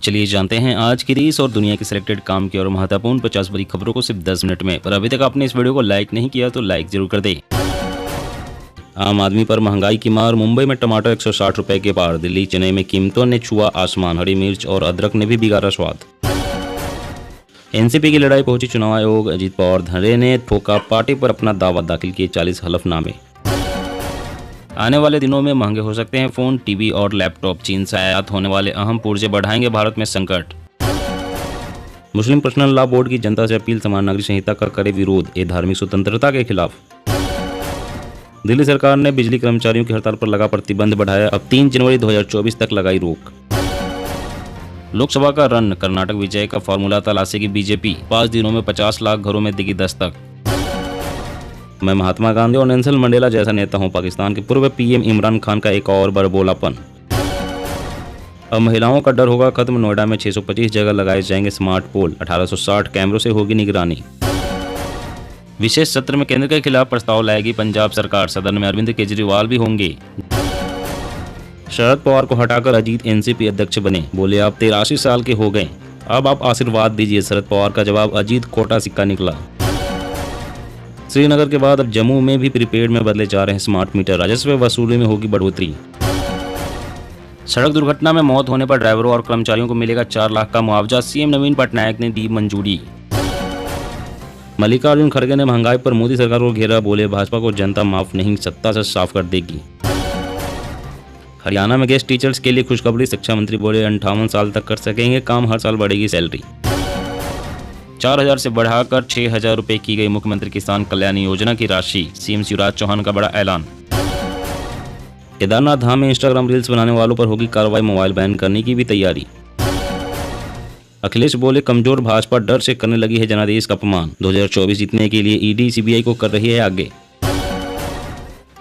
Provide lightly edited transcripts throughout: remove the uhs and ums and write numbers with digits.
चलिए जानते हैं आज की देश और दुनिया की सिलेक्टेड काम की और महत्वपूर्ण 50 बड़ी खबरों को सिर्फ 10 मिनट में। पर अभी तक आपने इस वीडियो को लाइक नहीं किया तो लाइक जरूर कर दें। आम आदमी पर महंगाई की मार, मुंबई में टमाटर 160 रुपए के पार, दिल्ली चेन्नई में कीमतों ने छुआ आसमान, हरी मिर्च और अदरक ने भी बिगाड़ा स्वाद। एनसीपी की लड़ाई पहुंची चुनाव आयोग, अजीत पवार धड़े ने ठोका पार्टी पर अपना दावा, दाखिल किए 40 हलफनामे। आने वाले दिनों में महंगे हो सकते हैं फोन, टीवी और लैपटॉप, चीन से आयात होने वाले अहम पुर्जे बढ़ाएंगे भारत में संकट। मुस्लिम पर्सनल लॉ बोर्ड की जनता से अपील, समान नागरिक संहिता का करे विरोध, ये धार्मिक स्वतंत्रता के खिलाफ। दिल्ली सरकार ने बिजली कर्मचारियों की हड़ताल पर लगा प्रतिबंध बढ़ाया, अब 3 जनवरी 2024 तक लगाई रोक। लोकसभा का रन, कर्नाटक विजय का फॉर्मूला तलाशेगी बीजेपी, 5 दिनों में 50 लाख घरों में देगी दस्तक। मैं महात्मा गांधी और नेल्सन मंडेला जैसा नेता हूं, पाकिस्तान के पूर्व पीएम इमरान खान का एक और बड़बोलापन। अब महिलाओं का डर होगा खत्म, नोएडा में 625 जगह लगाए जाएंगे स्मार्ट पोल, 1860 कैमरों से होगी निगरानी। विशेष सत्र में केंद्र के खिलाफ प्रस्ताव लाएगी पंजाब सरकार, सदन में अरविंद केजरीवाल भी होंगे। शरद पवार को हटाकर अजीत एनसीपी अध्यक्ष बने, बोले आप 83 साल के हो गए, अब आप आशीर्वाद दीजिए। शरद पवार का जवाब, अजीत खोटा सिक्का निकला। श्रीनगर के बाद अब जम्मू में भी प्रीपेड में बदले जा रहे हैं स्मार्ट मीटर, राजस्व वसूली में होगी बढ़ोतरी। सड़क दुर्घटना में मौत होने पर ड्राइवरों और कर्मचारियों को मिलेगा 4 लाख का मुआवजा, सीएम नवीन पटनायक ने दी मंजूरी। मल्लिकार्जुन खड़गे ने महंगाई पर मोदी सरकार को घेरा, बोले भाजपा को जनता माफ नहीं, सत्ता से साफ कर देगी। हरियाणा में गेस्ट टीचर्स के लिए खुशखबरी, शिक्षा मंत्री बोले 58 साल तक कर सकेंगे काम, हर साल बढ़ेगी सैलरी। 4000 से बढ़ाकर 6000 रुपए की गई मुख्यमंत्री किसान कल्याण योजना की राशि, सीएम शिवराज चौहान का बड़ा ऐलान। केदारनाथ धाम में इंस्टाग्राम रील्स बनाने वालों पर होगी कार्रवाई, मोबाइल बैन करने की भी तैयारी। अखिलेश बोले कमजोर भाजपा डर से करने लगी है जनादेश का अपमान, 2024 जीतने के लिए ईडी सीबीआई को कर रही है आगे।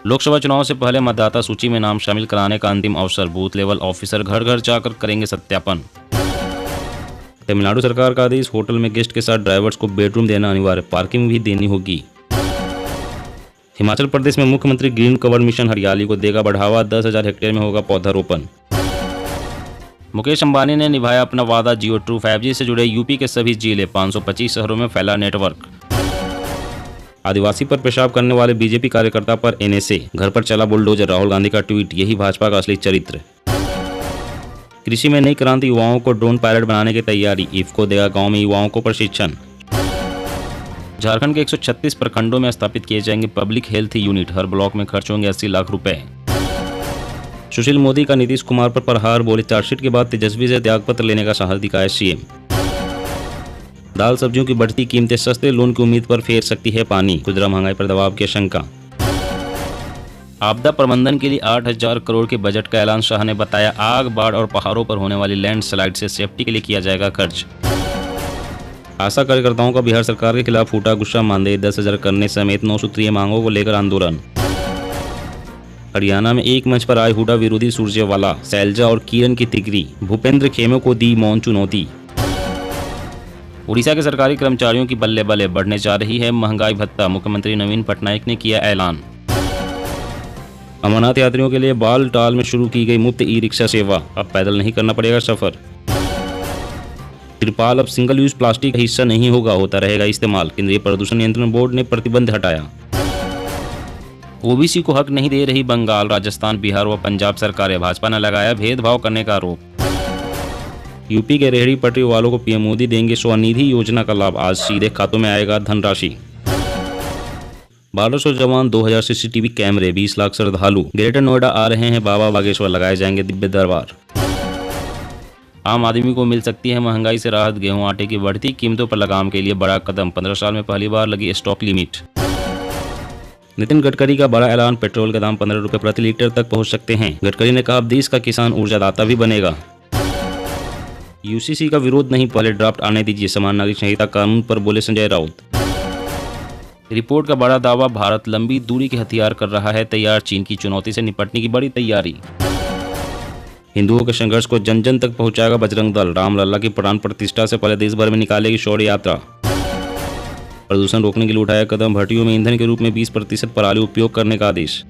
लोकसभा चुनाव से पहले मतदाता सूची में नाम शामिल कराने का अंतिम अवसर, बूथ लेवल ऑफिसर घर घर जाकर करेंगे सत्यापन। तमिलनाडु सरकार का आदेश, होटल में गेस्ट के साथ ड्राइवर्स को बेडरूम देना अनिवार्य, पार्किंग भी देनी होगी। हिमाचल प्रदेश में मुख्यमंत्री ग्रीन कवर मिशन हरियाली को देगा बढ़ावा, 10,000 हेक्टेयर में होगा पौधारोपण। मुकेश अंबानी ने निभाया अपना वादा, जियो ट्रू 5G से जुड़े यूपी के सभी जिले, 525 शहरों में फैला नेटवर्क। आदिवासी पर पेशाब करने वाले बीजेपी कार्यकर्ता पर एनएसए, घर पर चला बुलडोजर, राहुल गांधी का ट्वीट, यही भाजपा का असली चरित्र। कृषि में नई क्रांति, युवाओं को ड्रोन पायलट बनाने की तैयारी, इफ्को देगा गांव में युवाओं को प्रशिक्षण। झारखंड के 136 प्रखंडों में स्थापित किए जाएंगे पब्लिक हेल्थ यूनिट, हर ब्लॉक में खर्च होंगे 80 लाख रुपए। सुशील मोदी का नीतीश कुमार पर प्रहार, बोले चार्जशीट के बाद तेजस्वी से त्यागपत्र लेने का साहस दिखाया सीएम। दाल सब्जियों की बढ़ती कीमतें, सस्ते लोन की उम्मीद पर फेर सकती है पानी, खुदरा महंगाई पर दबाव की आशंका। आपदा प्रबंधन के लिए 8000 करोड़ के बजट का ऐलान, शाह ने बताया आग, बाढ़ और पहाड़ों पर होने वाली लैंडस्लाइड से सेफ्टी के लिए किया जाएगा खर्च। आशा कार्यकर्ताओं का बिहार सरकार के खिलाफ फूटा गुस्सा, मानदेय 10,000 करने समेत 9 सूत्रीय मांगों को लेकर आंदोलन। हरियाणा में एक मंच पर आए हुडा विरोधी सुरजेवाला, शैलजा और किरण की तिगरी, भूपेंद्र खेमे को दी मौन चुनौती। उड़ीसा के सरकारी कर्मचारियों की बल्ले बल्ले, बढ़ने जा रही है महंगाई भत्ता, मुख्यमंत्री नवीन पटनायक ने किया ऐलान। अमरनाथ यात्रियों के लिए बालटाल में शुरू की गई मुफ्त ई रिक्शा सेवा, अब पैदल नहीं करना पड़ेगा सफर। त्रिपाल अब सिंगल यूज प्लास्टिक का हिस्सा नहीं होगा, होता रहेगा इस्तेमाल, केंद्रीय प्रदूषण नियंत्रण बोर्ड ने प्रतिबंध हटाया। ओबीसी को हक नहीं दे रही बंगाल, राजस्थान, बिहार व पंजाब सरकारें, भाजपा ने लगाया भेदभाव करने का आरोप। यूपी के रेहड़ी पटरी वालों को पीएम मोदी देंगे स्वनिधि योजना का लाभ, आज सीधे खातों में आएगा धनराशि। 1200 जवान, 2000 सीसीटीवी कैमरे, 20 लाख श्रद्धालु ग्रेटर नोएडा आ रहे हैं, बाबा बागेश्वर लगाए जाएंगे दिव्य दरबार। आम आदमी को मिल सकती है महंगाई से राहत, गेहूं आटे की बढ़ती कीमतों पर लगाम के लिए बड़ा कदम, 15 साल में पहली बार लगी स्टॉक लिमिट। नितिन गडकरी का बड़ा ऐलान, पेट्रोल के दाम 15 रुपए प्रति लीटर तक पहुंच सकते हैं। गडकरी ने कहा अब देश का किसान ऊर्जादाता भी बनेगा। यूसीसी का विरोध नहीं, पहले ड्राफ्ट आने दीजिए, समान नागरिक संहिता कानून पर बोले संजय राउत। रिपोर्ट का बड़ा दावा, भारत लंबी दूरी के हथियार कर रहा है तैयार, चीन की चुनौती से निपटने की बड़ी तैयारी। हिंदुओं के संघर्ष को जन जन तक पहुंचाएगा बजरंग दल, रामलला की प्राण प्रतिष्ठा से पहले देश भर में निकालेगी शौर्य यात्रा। प्रदूषण रोकने के लिए उठाया कदम, भट्टियों में ईंधन के रूप में 20% पराली उपयोग करने का आदेश।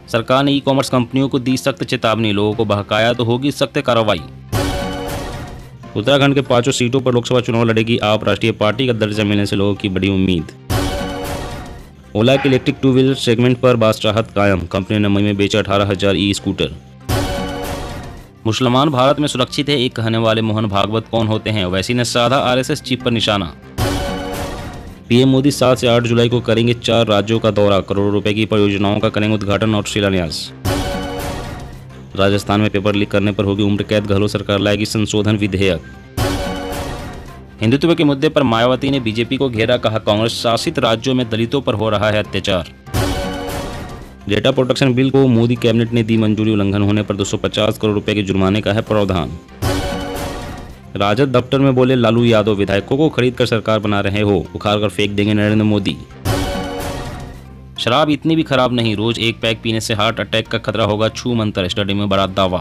सरकार ने ई कॉमर्स कंपनियों को दी सख्त चेतावनी, लोगों को बहकाया तो होगी सख्त कार्रवाई। उत्तराखंड के 5 सीटों पर लोकसभा चुनाव लड़ेगी आप, राष्ट्रीय पार्टी का दर्जा मिलने से लोगों की बड़ी उम्मीद। ओला के इलेक्ट्रिक 2 व्हीलर सेगमेंट पर बादशाहत कायम, कंपनी ने मई में बेचा 18,000 ई स्कूटर। मुसलमान भारत में सुरक्षित है, एक कहने वाले मोहन भागवत कौन होते हैं, वैसी ने साधा आरएसएस चीफ पर निशाना। पीएम मोदी 7 से 8 जुलाई को करेंगे 4 राज्यों का दौरा, करोड़ों रुपए की परियोजनाओं का करेंगे उद्घाटन और शिलान्यास। राजस्थान में पेपर लीक करने पर होगी उम्र कैद, गहलोत सरकार लाएगी संशोधन विधेयक। हिंदुत्व के मुद्दे पर मायावती ने बीजेपी को घेरा, कहा कांग्रेस शासित राज्यों में दलितों पर हो रहा है अत्याचार। डेटा प्रोटेक्शन बिल को मोदी कैबिनेट ने दी मंजूरी, उल्लंघन होने पर 250 करोड़ रुपए के जुर्माने का है प्रावधान। राजद दफ्तर में बोले लालू यादव, विधायकों को खरीद कर सरकार बना रहे हो, उखाड़ कर फेंक देंगे नरेंद्र मोदी। शराब इतनी भी खराब नहीं, रोज एक पैक पीने से हार्ट अटैक का खतरा होगा छू मंतर, स्टडी में बड़ा दावा।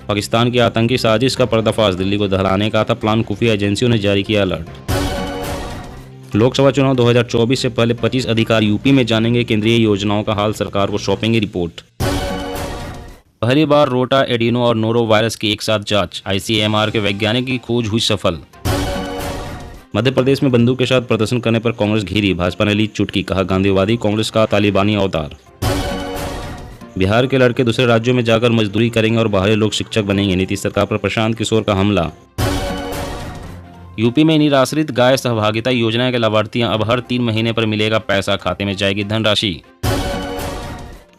पाकिस्तान की आतंकी साजिश का पर्दाफाश, दिल्ली को दहलाने का था प्लान, खुफिया एजेंसियों ने जारी किया अलर्ट। लोकसभा चुनाव 2024 से पहले 25 अधिकारी यूपी में जानेंगे केंद्रीय योजनाओं का हाल, सरकार को सौंपेंगे रिपोर्ट। पहली बार रोटा, एडिनो और नोरो वायरस की एक साथ जांच, आईसीएमआर के वैज्ञानिक की खोज हुई सफल। मध्य प्रदेश में बंदूक के साथ प्रदर्शन करने पर कांग्रेस घिरी, भाजपा ने ली चुटकी, कहा गांधीवादी कांग्रेस का तालिबानी अवतार। बिहार के लड़के दूसरे राज्यों में जाकर मजदूरी करेंगे और बाहरी लोग शिक्षक बनेंगे, नीतीश सरकार पर प्रशांत किशोर का हमला। यूपी में निराश्रित गाय सहभागिता योजना के लाभार्थियां, अब हर 3 महीने पर मिलेगा पैसा, खाते में जाएगी धनराशि।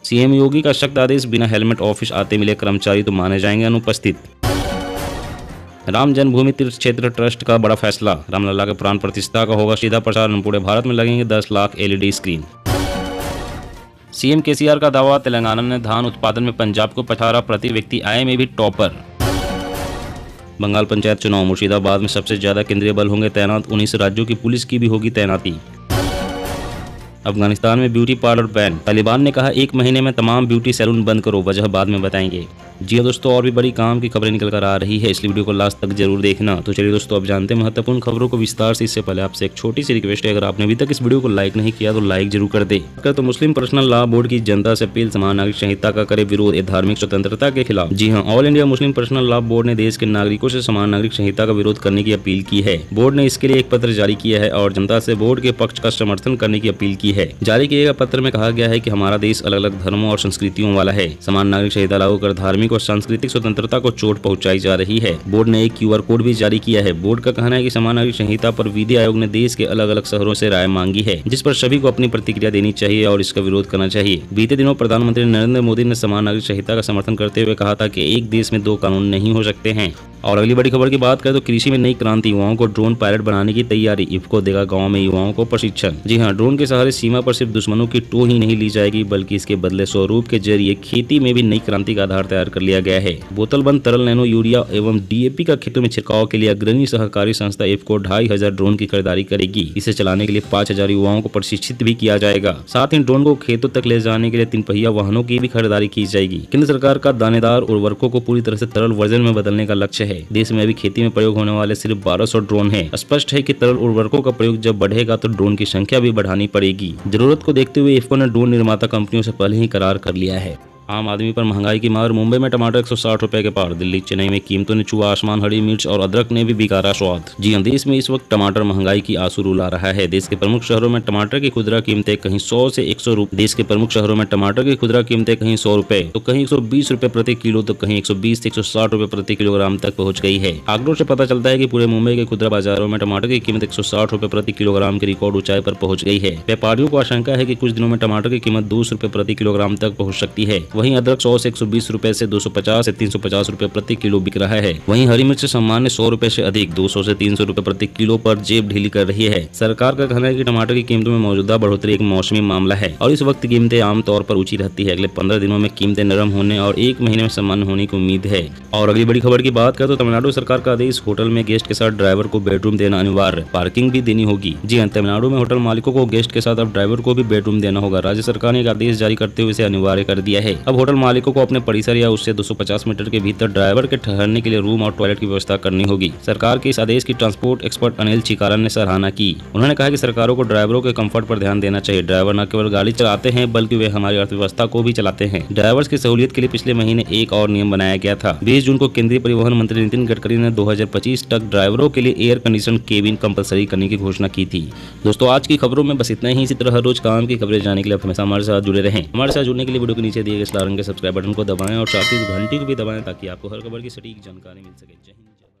सीएम योगी का सख्त आदेश, बिना हेलमेट ऑफिस आते मिले कर्मचारी तो माने जाएंगे अनुपस्थित। राम जन्मभूमि तीर्थ क्षेत्र ट्रस्ट का बड़ा फैसला, रामलला के प्राण प्रतिष्ठा का होगा सीधा प्रसारण, पूरे भारत में लगेंगे 10 lakh LED screen. CM KCR का दावा, तेलंगाना ने धान उत्पादन में पंजाब को पछाड़ा, प्रति व्यक्ति आय में भी टॉपर। बंगाल पंचायत चुनाव, मुर्शिदाबाद में सबसे ज्यादा केंद्रीय बल होंगे तैनात, 19 राज्यों की पुलिस की भी होगी तैनाती। अफगानिस्तान में ब्यूटी पार्लर बैन, तालिबान ने कहा 1 महीने में तमाम ब्यूटी सैलून बंद करो, वजह बाद में बताएंगे। जी हाँ दोस्तों, और भी बड़ी काम की खबरें निकल कर आ रही है, इसलिए वीडियो को लास्ट तक जरूर देखना। तो चलिए दोस्तों, अब जानते हैं महत्वपूर्ण खबरों को विस्तार से। इससे पहले आपसे एक छोटी सी रिक्वेस्ट है, अगर आपने अभी तक इस वीडियो को लाइक नहीं किया तो लाइक जरूर कर दे। तो मुस्लिम पर्सनल लॉ बोर्ड की जनता से अपील, समान नागरिक संहिता का करे विरोध, धार्मिक स्वतंत्रता के खिलाफ। जी हाँ, all India Muslim personal law board ने देश के नागरिकों से समान नागरिक संहिता का विरोध करने की अपील की है। बोर्ड ने इसके लिए एक पत्र जारी किया है और जनता से बोर्ड के पक्ष का समर्थन करने की अपील की है। जारी किए गए पत्र में कहा गया है कि हमारा देश अलग अलग धर्मों और संस्कृतियों वाला है, समान नागरिक संहिता लागू कर धार्मिक और सांस्कृतिक स्वतंत्रता को चोट पहुंचाई जा रही है। बोर्ड ने एक QR कोड भी जारी किया है। बोर्ड का कहना है कि समान नागरिक संहिता पर विधि आयोग ने देश के अलग अलग शहरों से राय मांगी है, जिस पर सभी को अपनी प्रतिक्रिया देनी चाहिए और इसका विरोध करना चाहिए। बीते दिनों प्रधानमंत्री नरेंद्र मोदी ने समान नागरिक संहिता का समर्थन करते हुए कहा था कि एक देश में 2 कानून नहीं हो सकते हैं। और अगली बड़ी खबर की बात करें तो कृषि में नई क्रांति, युवाओं को ड्रोन पायलट बनाने की तैयारी, इफ्को देगा गाँव में युवाओं को प्रशिक्षण। जी हाँ, ड्रोन के सहारे सीमा पर सिर्फ दुश्मनों की टो ही नहीं ली जाएगी, बल्कि इसके बदले स्वरूप के जरिए खेती में भी नई क्रांति का आधार तैयार कर लिया गया है। बोतल बंद तरल नैनो यूरिया एवं DAP का खेतों में छिड़काव के लिए अग्रणी सहकारी संस्था इफ्को 2500 ड्रोन की खरीदारी करेगी। इसे चलाने के लिए 5000 युवाओं को प्रशिक्षित भी किया जाएगा। साथ ही ड्रोन को खेतों तक ले जाने के लिए 3 पहिया वाहनों की भी खरीदारी की जाएगी। केंद्र सरकार का दानेदार उर्वरकों को पूरी तरह से तरल वर्जन में बदलने का लक्ष्य है। देश में अभी खेती में प्रयोग होने वाले सिर्फ 1200 ड्रोन है। स्पष्ट है कि तरल उर्वरकों का प्रयोग जब बढ़ेगा तो ड्रोन की संख्या भी बढ़ानी पड़ेगी। जरूरत को देखते हुए इफ्को ने ड्रोन निर्माता कंपनियों से पहले ही करार कर लिया है। आम आदमी पर महंगाई की मार, मुंबई में टमाटर 160 रुपए के पार, दिल्ली चेन्नई में कीमतों ने छुआ आसमान, हरी मिर्च और अदरक ने भी बिगाड़ा स्वाद। जी हां, देश में इस वक्त टमाटर महंगाई की आंसू रुला रहा है। देश के प्रमुख शहरों में टमाटर की खुदरा कीमतें कहीं 100 से 100 रुपए, देश के प्रमुख शहरों में टमाटर की खुदरा कीमतें कहीं 100 रुपए तो कहीं 120 रुपए प्रति किलो तो कहीं 120 से 160 रुपए प्रति किलोग्राम तक पहुंच गई है। आंकड़ों से पता चलता है कि पूरे मुंबई के खुदरा बाजारों में टमाटर की कीमत 160 रुपए प्रति किलोग्राम की रिकॉर्ड ऊंचाई पर पहुंच गई है। व्यापारियों को आशंका है कि कुछ दिनों में टमाटर की कीमत 200 रुपए प्रति किलोग्राम तक पहुंच सकती है। वहीं अदरक 100 से 120 रुपए से 250 से 350 रुपए प्रति किलो बिक रहा है। वहीं हरी मिर्च सामान्य 100 रुपए से अधिक 200 से 300 रुपए प्रति किलो पर जेब ढीली कर रही है। सरकार का कहना है कि टमाटर की कीमतों में मौजूदा बढ़ोतरी एक मौसमी मामला है और इस वक्त कीमतें आमतौर पर ऊंची रहती है। अगले 15 दिनों में कीमतें नरम होने और 1 महीने में सामान्य होने की उम्मीद है। और अगली बड़ी खबर की बात करें तो तमिलनाडु सरकार का आदेश, होटल में गेस्ट के साथ ड्राइवर को बेडरूम देना अनिवार्य, पार्किंग भी देनी होगी। जी हां, तमिलनाडु में होटल मालिकों को गेस्ट के साथ अब ड्राइवर को भी बेडरूम देना होगा। राज्य सरकार ने एक आदेश जारी करते हुए इसे अनिवार्य कर दिया है। अब होटल मालिकों को अपने परिसर या उससे 250 मीटर के भीतर ड्राइवर के ठहरने के लिए रूम और टॉयलेट की व्यवस्था करनी होगी। सरकार के इस आदेश की ट्रांसपोर्ट एक्सपर्ट अनिल चिकालन ने सराहना की। उन्होंने कहा कि सरकारों को ड्राइवरों के कंफर्ट पर ध्यान देना चाहिए। ड्राइवर न केवल गाड़ी चलाते हैं बल्कि वे हमारी अर्थव्यवस्था को भी चलाते हैं। ड्राइवर्स की सहूलियत के लिए पिछले महीने एक और नियम बनाया गया था। 20 जून को केंद्रीय परिवहन मंत्री नितिन गडकरी ने 2025 तक ड्राइवरों के लिए एयर कंडीशन केबिन कंपलसरी करने की घोषणा की थी। दोस्तों आज की खबरों में बस इतना ही। इसी तरह हर रोज काम की खबरें जानने के लिए आप हमेशा हमारे साथ जुड़े रहें। हमारे साथ जुड़ने के लिए वीडियो के नीचे दिए गए लाल रंग के सब्सक्राइब बटन को दबाएं और साथ ही घंटी को भी दबाएं ताकि आपको हर खबर की सटीक जानकारी मिल सके। जय हिंद।